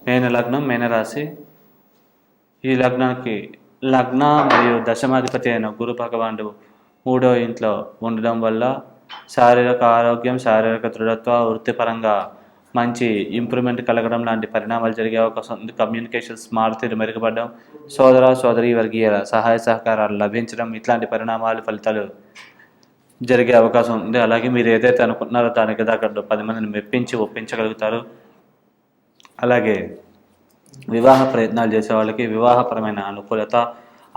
మేన లగ్నం, మేనరాశి. ఈ లగ్నానికి లగ్న మరియు దశమాధిపతి అయిన గురు భగవానుడు 3వ ఇంట్లో ఉండడం వల్ల శారీరక ఆరోగ్యం, శారీరక దృఢత్వ, వృత్తిపరంగా మంచి ఇంప్రూవ్మెంట్ కలగడం లాంటి పరిణామాలు జరిగే అవకాశం ఉంది. కమ్యూనికేషన్స్ మారుతీరు మెరుగుపడడం, సోదర సోదరి వర్గీయుల సహాయ సహకారాలు లభించడం, ఇట్లాంటి పరిణామాలు ఫలితాలు జరిగే అవకాశం ఉంది. అలాగే మీరు ఏదైతే అనుకుంటున్నారో దానికి తగ్గట్టు 10 మందిని మెప్పించి ఒప్పించగలుగుతారు. అలాగే వివాహ ప్రయత్నాలు చేసే వాళ్ళకి వివాహపరమైన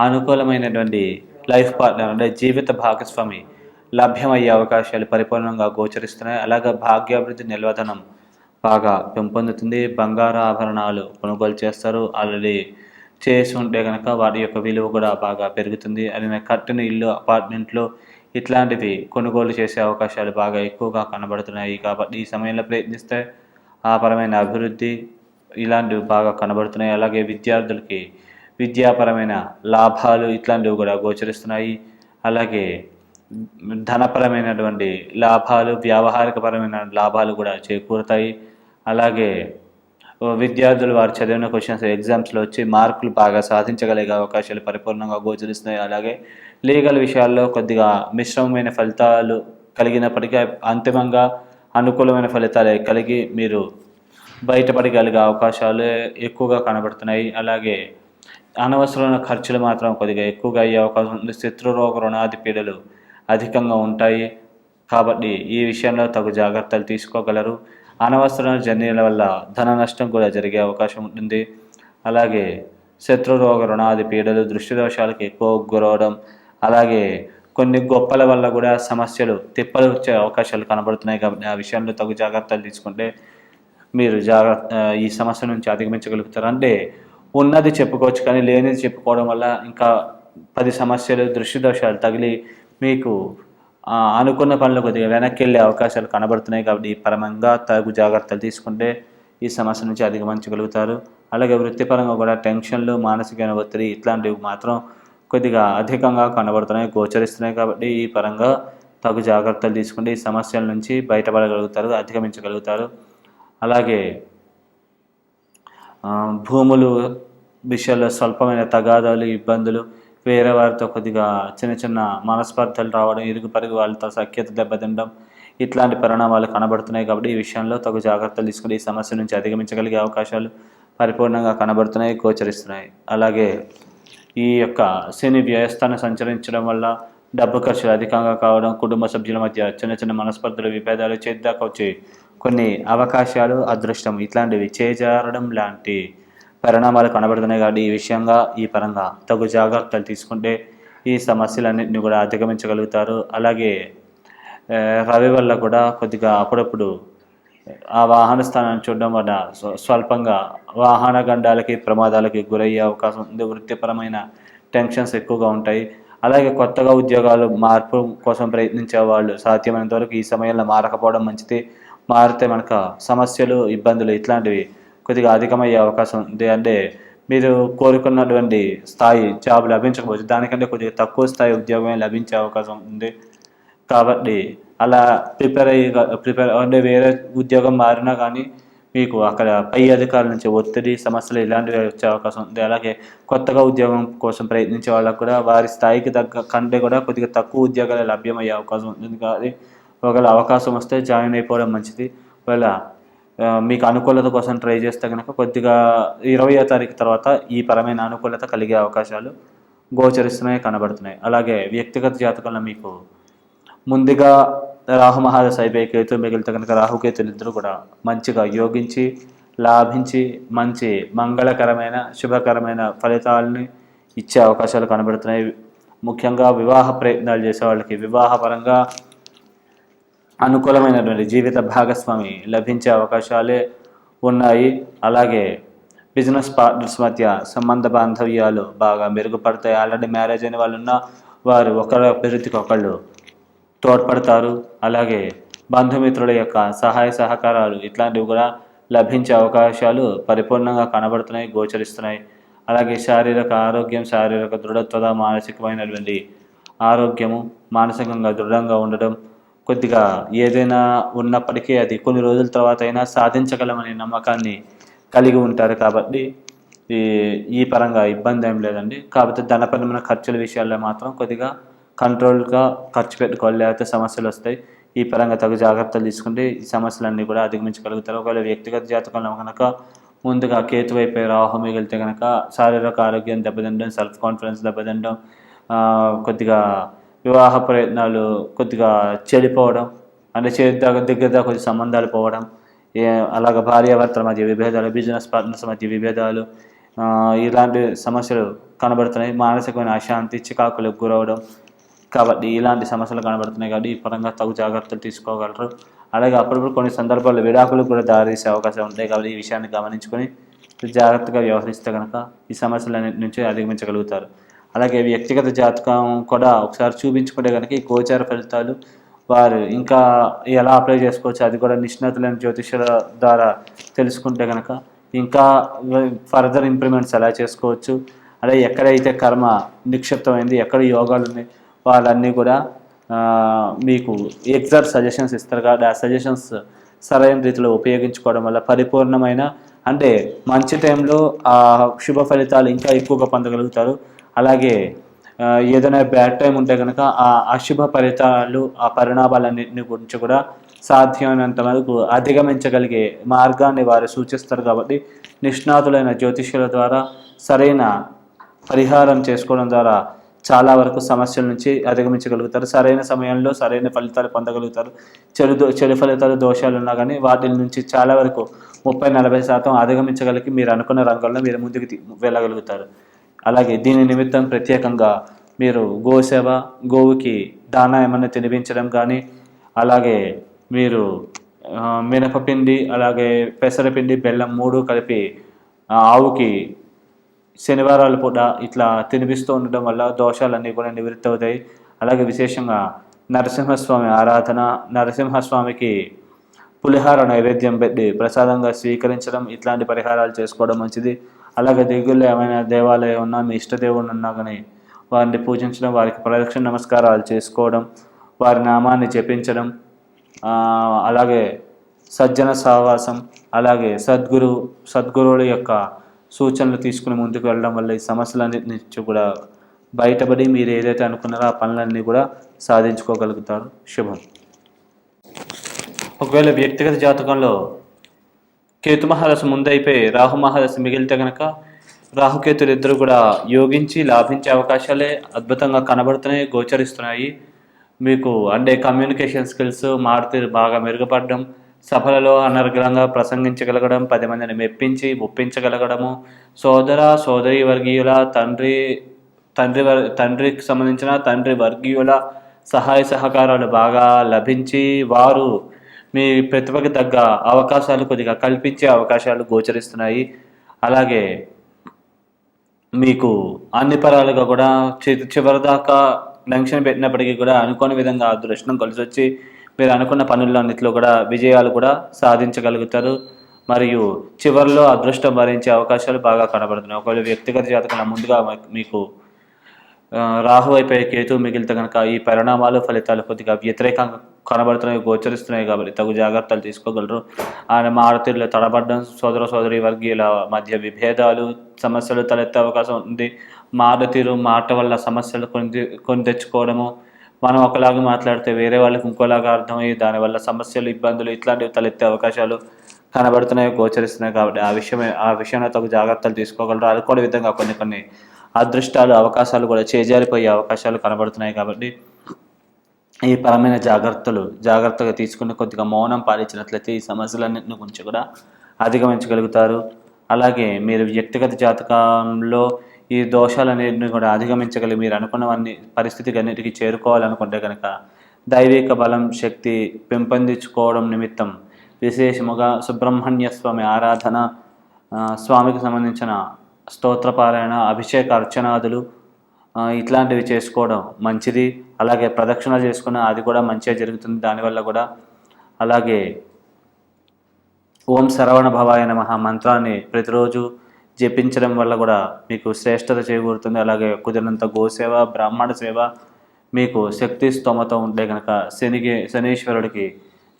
అనుకూలమైనటువంటి లైఫ్ పార్ట్నర్ అంటే జీవిత భాగస్వామి లభ్యమయ్యే అవకాశాలు పరిపూర్ణంగా గోచరిస్తున్నాయి. అలాగే భాగ్యాభివృద్ధి నిల్వధనం బాగా పెంపొందుతుంది. బంగారు ఆభరణాలు కొనుగోలు చేస్తారు. ఆల్రెడీ చేసి ఉంటే కనుక వాటి యొక్క విలువ కూడా బాగా పెరుగుతుంది. అలానే కట్టిన ఇల్లు, అపార్ట్మెంట్లు ఇట్లాంటివి కొనుగోలు చేసే అవకాశాలు బాగా ఎక్కువగా కనబడుతున్నాయి. కాబట్టి ఈ సమయంలో ప్రయత్నిస్తే ఆ పరమైన అభివృద్ధి ఇలాంటివి బాగా కనబడుతున్నాయి. అలాగే విద్యార్థులకి విద్యాపరమైన లాభాలు ఇట్లాంటివి కూడా గోచరిస్తున్నాయి. అలాగే ధనపరమైనటువంటి లాభాలు, వ్యావహారికపరమైన లాభాలు కూడా చేకూరుతాయి. అలాగే విద్యార్థులు వారు చదివిన క్వశ్చన్స్ ఎగ్జామ్స్లో వచ్చి మార్కులు బాగా సాధించగలిగే అవకాశాలు పరిపూర్ణంగా గోచరిస్తున్నాయి. అలాగే లీగల్ విషయాల్లో కొద్దిగా మిశ్రమమైన ఫలితాలు కలిగినప్పటికీ అంతిమంగా అనుకూలమైన ఫలితాలే కలిగి మీరు బయటపడగలిగే అవకాశాలు ఎక్కువగా కనబడుతున్నాయి. అలాగే అనవసరమైన ఖర్చులు మాత్రం కొద్దిగా ఎక్కువగా అయ్యే అవకాశం ఉంది. శత్రురోగ రుణాది పీడలు అధికంగా ఉంటాయి. కాబట్టి ఈ విషయంలో తగు జాగ్రత్తలు తీసుకోగలరు. అనవసరమైన జర్నీల వల్ల ధన నష్టం కూడా జరిగే అవకాశం ఉంటుంది. అలాగే శత్రురోగ రుణాది పీడలు, దృష్టి దోషాలకు ఎక్కువ గురవడం, అలాగే కొన్ని గొప్పల వల్ల కూడా సమస్యలు తిప్పలు వచ్చే అవకాశాలు కనబడుతున్నాయి. కాబట్టి ఆ విషయంలో తగు జాగ్రత్తలు తీసుకుంటే మీరు ఈ సమస్య నుంచి అధిగమించగలుగుతారు. అంటే ఉన్నది చెప్పుకోవచ్చు కానీ లేనిది చెప్పుకోవడం వల్ల ఇంకా 10 సమస్యలు, దృష్టి దోషాలు తగిలి మీకు అనుకున్న పనులు కొద్దిగా వెనక్కి వెళ్ళే అవకాశాలు కనబడుతున్నాయి. కాబట్టి పరమంగా తగు జాగ్రత్తలు తీసుకుంటే ఈ సమస్య నుంచి అధిగమించగలుగుతారు. అలాగే వృత్తిపరంగా కూడా టెన్షన్లు, మానసికమైన ఒత్తిడి ఇట్లాంటివి మాత్రం కొద్దిగా అధికంగా కనబడుతున్నాయి, గోచరిస్తున్నాయి. కాబట్టి ఈ పరంగా తగు జాగ్రత్తలు తీసుకుంటే ఈ సమస్యల నుంచి బయటపడగలుగుతారు, అధిగమించగలుగుతారు. అలాగే భూములు విషయాల్లో స్వల్పమైన తగాదాలు, ఇబ్బందులు, వేరే వారితో కొద్దిగా చిన్న చిన్న మనస్పర్ధలు రావడం, ఇరుగు పరుగు వాళ్ళతో సఖ్యత దెబ్బతినడం ఇట్లాంటి పరిణామాలు కనబడుతున్నాయి. కాబట్టి ఈ విషయంలో తగు జాగ్రత్తలు తీసుకుని ఈ సమస్య నుంచి అధిగమించగలిగే అవకాశాలు పరిపూర్ణంగా కనబడుతున్నాయి, గోచరిస్తున్నాయి. అలాగే ఈ యొక్క శని వ్యయస్థానం సంచరించడం వల్ల డబ్బు ఖర్చులు అధికంగా కావడం, కుటుంబ సభ్యుల మధ్య చిన్న చిన్న మనస్పర్ధలు, విభేదాలు చేద్దాకా వచ్చి కొన్ని అవకాశాలు, అదృష్టం ఇట్లాంటివి చేజారడం లాంటి పరిణామాలు కనబడుతున్నాయి. కాబట్టి ఈ విషయంగా ఈ పరంగా తగు జాగ్రత్తలు తీసుకుంటే ఈ సమస్యలన్నింటినీ కూడా అధిగమించగలుగుతారు. అలాగే రవి వల్ల కూడా కొద్దిగా అప్పుడప్పుడు ఆ వాహన స్థానాన్ని చూడడం వల్ల స్వల్పంగా వాహన గండాలకి, ప్రమాదాలకి గురయ్యే అవకాశం ఉంది. వృత్తిపరమైన టెన్షన్స్ ఎక్కువగా ఉంటాయి. అలాగే కొత్తగా ఉద్యోగాలు మార్పు కోసం ప్రయత్నించే వాళ్ళు సాధ్యమైనంత వరకు ఈ సమయంలో మారకపోవడం మంచిది. మారితే మనకు సమస్యలు, ఇబ్బందులు ఇట్లాంటివి కొద్దిగా అధికమయ్యే అవకాశం ఉంది. అంటే మీరు కోరుకున్నటువంటి స్థాయి జాబ్ లభించకపోవచ్చు, దానికంటే కొద్దిగా తక్కువ స్థాయి ఉద్యోగమే లభించే అవకాశం ఉంది. కాబట్టి అలా ప్రిపేర్ అంటే వేరే ఉద్యోగం మారినా కానీ మీకు అక్కడ పై అధికారుల నుంచి ఒత్తిడి, సమస్యలు ఇలాంటివి వచ్చే అవకాశం ఉంది. అలాగే కొత్తగా ఉద్యోగం కోసం ప్రయత్నించే వాళ్ళకు కూడా వారి స్థాయికి తగ్గ కంటే కూడా కొద్దిగా తక్కువ ఉద్యోగాలు లభ్యమయ్యే అవకాశం ఉంటుంది. కాబట్టి ఒకవేళ అవకాశం వస్తే జాయిన్ అయిపోవడం మంచిది. ఒకవేళ మీకు అనుకూలత కోసం ట్రై చేస్తే కనుక కొద్దిగా 20వ తారీఖు తర్వాత ఈ పరమైన అనుకూలత కలిగే అవకాశాలు గోచరిస్తున్నాయి, కనబడుతున్నాయి. అలాగే వ్యక్తిగత జాతకంలో మీకు ముందుగా రాహు మహాదశ అయిపోయి కేతు మిగిలితే కనుక రాహుకేతులు ఇద్దరు కూడా మంచిగా యోగించి లాభించి మంచి మంగళకరమైన శుభకరమైన ఫలితాలని ఇచ్చే అవకాశాలు కనబడుతున్నాయి. ముఖ్యంగా వివాహ ప్రయత్నాలు చేసే వాళ్ళకి వివాహపరంగా అనుకూలమైనటువంటి జీవిత భాగస్వామి లభించే అవకాశాలే ఉన్నాయి. అలాగే బిజినెస్ పార్ట్నర్స్ మధ్య సంబంధ బాంధవ్యాలు బాగా మెరుగుపడతాయి. ఆల్రెడీ మ్యారేజ్ అయిన వాళ్ళు ఉన్న వారు ఒకరి అభివృద్ధికి ఒకళ్ళు తోడ్పడతారు. అలాగే బంధుమిత్రుల యొక్క సహాయ సహకారాలు ఇట్లాంటివి కూడా లభించే అవకాశాలు పరిపూర్ణంగా కనబడుతున్నాయి, గోచరిస్తున్నాయి. అలాగే శారీరక ఆరోగ్యం, శారీరక దృఢత్వత, మానసికమైనటువంటి ఆరోగ్యము, మానసికంగా దృఢంగా ఉండడం, కొద్దిగా ఏదైనా ఉన్నప్పటికీ అది కొన్ని రోజుల తర్వాత అయినా సాధించగలమనే నమ్మకాన్ని కలిగి ఉంటారు కాబట్టి ఈ ఈ పరంగా ఇబ్బంది ఏం లేదండి. కాకపోతే ధనపరమైన ఖర్చుల విషయాల్లో మాత్రం కొద్దిగా కంట్రోల్గా ఖర్చు పెట్టుకోవాలి, లేకపోతే సమస్యలు వస్తాయి. ఈ పరంగా తగు జాగ్రత్తలు తీసుకుంటే ఈ సమస్యలన్నీ కూడా అధిగమించగలుగుతారు. ఒకవేళ వ్యక్తిగత జాతకంలో కనుక ముందుగా కేతు వైపు రాహు మిగిలితే కనుక శారీరక ఆరోగ్యం దెబ్బతినడం, సెల్ఫ్ కాన్ఫిడెన్స్ దెబ్బతినడం, కొద్దిగా వివాహ ప్రయత్నాలు కొద్దిగా చెడిపోవడం, అంటే దగ్గర కొద్ది సంబంధాలు పోవడం, అలాగ భార్యాభర్తల మధ్య విభేదాలు, బిజినెస్ పార్ట్నర్స్ మధ్య విభేదాలు, ఇలాంటి సమస్యలు కనబడుతున్నాయి. మానసికమైన అశాంతి, చికాకులకు గురవడం, కాబట్టి ఇలాంటి సమస్యలు కనబడుతున్నాయి. కాబట్టి ఈ పరంగా తగు జాగ్రత్తలు తీసుకోగలరు. అలాగే అప్పుడప్పుడు కొన్ని సందర్భాల్లో విడాకులకు కూడా దారితీసే అవకాశం ఉంటాయి. కాబట్టి ఈ విషయాన్ని గమనించుకొని జాగ్రత్తగా వ్యవహరిస్తే కనుక ఈ సమస్యలన్నింటి నుంచి అధిగమించగలుగుతారు. అలాగే వ్యక్తిగత జాతకం కూడా ఒకసారి చూపించుకుంటే కనుక ఈ గోచార ఫలితాలు వారు ఇంకా ఎలా అప్లై చేసుకోవచ్చు, అది కూడా నిష్ణాతులైన జ్యోతిష్యుల ద్వారా తెలుసుకుంటే కనుక ఇంకా ఫర్దర్ ఇంప్రూవ్మెంట్స్ ఎలా చేసుకోవచ్చు, అలాగే ఎక్కడైతే కర్మ నిక్షిప్తమైంది, ఎక్కడ యోగాలు ఉన్నాయి, వాళ్ళన్నీ కూడా మీకు ఎగ్జాక్ట్ సజెషన్స్ ఇస్తారు. కాబట్టి ఆ సజెషన్స్ సరైన రీతిలో ఉపయోగించుకోవడం వల్ల పరిపూర్ణమైన, అంటే మంచి టైంలో ఆ శుభ ఫలితాలు ఇంకా ఎక్కువగా పొందగలుగుతారు. అలాగే ఏదైనా బ్యాడ్ టైం ఉంటే కనుక ఆ అశుభ ఫలితాలు, ఆ పరిణామాలన్నింటిని గురించి కూడా సాధ్యమైనంత వరకు అధిగమించగలిగే మార్గాన్ని వారు సూచిస్తారు. కాబట్టి నిష్ణాతులైన జ్యోతిష్యుల ద్వారా సరైన పరిహారం చేసుకోవడం ద్వారా చాలా వరకు సమస్యల నుంచి అధిగమించగలుగుతారు. సరైన సమయంలో సరైన ఫలితాలు పొందగలుగుతారు. చెడు ఫలితాలు, దోషాలు ఉన్నా కానీ వాటి నుంచి చాలా వరకు 30-40% అధిగమించగలిగి మీరు అనుకున్న రంగంలో మీరు ముందుకు వెళ్ళగలుగుతారు. అలాగే దీని నిమిత్తం ప్రత్యేకంగా మీరు గోసేవ, గోవుకి దానా ఏమన్నా తినిపించడం కానీ, అలాగే మీరు మినపపిండి, అలాగే పెసరపిండి, బెల్లం 3 కలిపి ఆవుకి శనివారాల పూట ఇట్లా తినిపిస్తూ ఉండడం వల్ల దోషాలన్నీ కూడా నివృత్తి అవుతాయి. అలాగే విశేషంగా నరసింహస్వామి ఆరాధన, నరసింహస్వామికి పులిహార నైవేద్యం పెట్టి ప్రసాదంగా స్వీకరించడం, ఇట్లాంటి పరిహారాలు చేసుకోవడం మంచిది. అలాగే దిగుల్లో ఏమైనా దేవాలయం ఉన్నా, మీ ఇష్టదేవుడు ఉన్నా కానీ వారిని పూజించడం, వారికి ప్రదక్షిణ నమస్కారాలు చేసుకోవడం, వారి నామాన్ని జపించడం, అలాగే సజ్జన సహవాసం, అలాగే సద్గురువుల యొక్క సూచనలు తీసుకుని ముందుకు వెళ్ళడం వల్ల ఈ సమస్యలన్నిటి నుంచి కూడా బయటపడి మీరు ఏదైతే అనుకున్నారో ఆ పనులన్నీ కూడా సాధించుకోగలుగుతారు. శుభం. ఒకవేళ వ్యక్తిగత జాతకంలో కేతు మహాదశ ముందైపోయి రాహు మహాదశ మిగిలితే కనుక రాహుకేతులు ఇద్దరు కూడా యోగించి లాభించే అవకాశాలే అద్భుతంగా కనబడుతున్నాయి, గోచరిస్తున్నాయి. మీకు అంటే కమ్యూనికేషన్ స్కిల్స్ మారుతీరు బాగా మెరుగుపడడం, సభలలో అనర్గళంగా ప్రసంగించగలగడం, 10 మందిని మెప్పించి ఒప్పించగలగడము, సోదరి వర్గీయుల తండ్రికి సంబంధించిన తండ్రి వర్గీయుల సహాయ సహకారాలు బాగా లభించి వారు మీ ప్రతిభకి తగ్గ అవకాశాలు కొద్దిగా కల్పించే అవకాశాలు గోచరిస్తున్నాయి. అలాగే మీకు అన్ని పరాలుగా కూడా చివరిదాకా లంక్షన్ పెట్టినప్పటికీ కూడా అనుకోని విధంగా అదృష్టం కలిసి వచ్చి మీరు అనుకున్న పనులన్నింటిలో కూడా విజయాలు కూడా సాధించగలుగుతారు. మరియు చివరిలో అదృష్టం భరించే అవకాశాలు బాగా కనబడుతున్నాయి. ఒకవేళ వ్యక్తిగత జాతకంలో ముందుగా మీకు రాహు అయిపోయి కేతు మిగిలితే కనుక ఈ పరిణామాలు, ఫలితాలు కొద్దిగా వ్యతిరేకంగా కనబడుతున్నాయి, గోచరిస్తున్నాయి. కాబట్టి తగు జాగ్రత్తలు తీసుకోగలరు. ఆయన మారుతీరులో తడబడడం, సోదరి వర్గీయుల మధ్య విభేదాలు, సమస్యలు తలెత్తే అవకాశం ఉంది. మారుతీరు మాట వల్ల సమస్యలు కొని తెచ్చుకోవడము, మనం ఒకలాగా మాట్లాడితే వేరే వాళ్ళకి ఇంకోలాగా అర్థమయ్యి దానివల్ల సమస్యలు, ఇబ్బందులు ఇట్లాంటివి తలెత్తే అవకాశాలు కనబడుతున్నాయి, గోచరిస్తున్నాయి. కాబట్టి ఆ విషయంలో తగు జాగ్రత్తలు తీసుకోగలరు. అనుకోని విధంగా కొన్ని అదృష్టాలు, అవకాశాలు కూడా చేజారిపోయే అవకాశాలు కనబడుతున్నాయి. కాబట్టి ఈ పరమైన జాగ్రత్తగా తీసుకుని కొద్దిగా మౌనం పాటించినట్లయితే ఈ సమస్యలన్నింటిని గురించి కూడా అధిగమించగలుగుతారు. అలాగే మీరు వ్యక్తిగత జాతకంలో ఈ దోషాలన్నింటినీ కూడా అధిగమించగలిగి మీరు అనుకున్నవన్నీ పరిస్థితికి అన్నిటికీ చేరుకోవాలనుకుంటే కనుక దైవిక బలం, శక్తి పెంపొందించుకోవడం నిమిత్తం విశేషముగా సుబ్రహ్మణ్య స్వామి ఆరాధన, స్వామికి సంబంధించిన స్తోత్రపారాయణ, అభిషేక అర్చనాదులు ఇట్లాంటివి చేసుకోవడం మంచిది. అలాగే ప్రదక్షిణ చేసుకున్న అది కూడా మంచిగా జరుగుతుంది దానివల్ల కూడా. అలాగే ఓం శరవణ భవాయ నమః మంత్రాన్ని ప్రతిరోజు జపించడం వల్ల కూడా మీకు శ్రేష్టత చేకూరుతుంది. అలాగే కుదిరినంత గోసేవ, బ్రాహ్మణ సేవ, మీకు శక్తి స్తోమత ఉంటే కనుక శనీశ్వరుడికి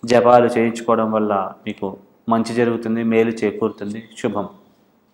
జపాలు చేయించుకోవడం వల్ల మీకు మంచి జరుగుతుంది, మేలు చేకూరుతుంది. శుభం.